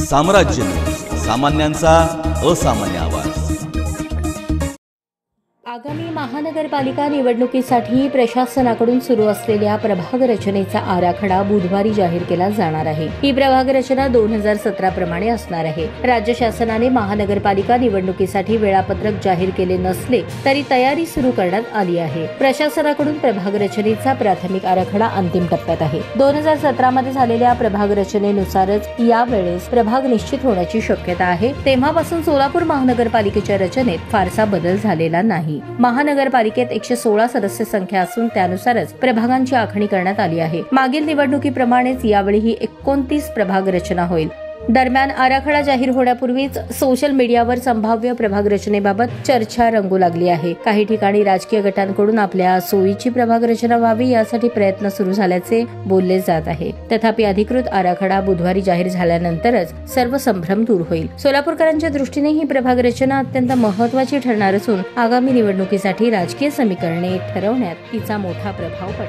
साम्राज्य, सामान्यांचा असामान्य आवाज। आगामी महानगरपालिका निवडणुकीसाठी प्रशासनाकडून सुरू असलेल्या प्रभाग रचनेचा आराखडा बुधवारी जाहीर केला जाणार आहे। ही प्रभाग रचना 2017 प्रमाणे असणार आहे। राज्य शासनाने महानगरपालिका निवडणुकीसाठी वेळापत्रक जाहीर केले नसले तरी तयारी सुरू करण्यात आली आहे। प्रशासनाकडून प्रभाग रचनेचा प्राथमिक आराखडा अंतिम टप्प्यात आहे। 2017 मध्ये झालेल्या प्रभाग रचनेनुसारच यावेळेस प्रभाग निश्चित होण्याची शक्यता आहे। तेव्हापासून सोलापूर महानगरपालिकेच्या रचनेत फारसा बदल झालेला नाही। महानगरपालिकेत 116 सदस्य संख्या असून त्यानुसारच प्रभागांची आखणी करण्यात आली आहे। मागील निवडणुकीप्रमाणेच यावेळी 29 प्रभाग रचना होईल। दरम्यान आराखडा जाहीर होण्यापूर्वीच सोशल मीडियावर संभाव्य प्रभाग रचनेबाबत चर्चा रंगू लागली आहे। काही ठिकाणी राजकीय गटांकडून आपल्या सोयीची प्रभाग रचना व्हावी यासाठी प्रयत्न सुरू झाल्याचे बोलले जात आहे। तथापि अधिकृत आराखडा बुधवारी जाहीर झाल्यानंतरच सर्व संभ्रम दूर होईल। सोलापूरकरांच्या दृष्टीने ही प्रभाग रचना अत्यंत महत्त्वाची ठरणार असून आगामी निवडणुकीसाठी राजकीय समीकरणे ठरवण्यात तिचा मोठा प्रभाव पडेल।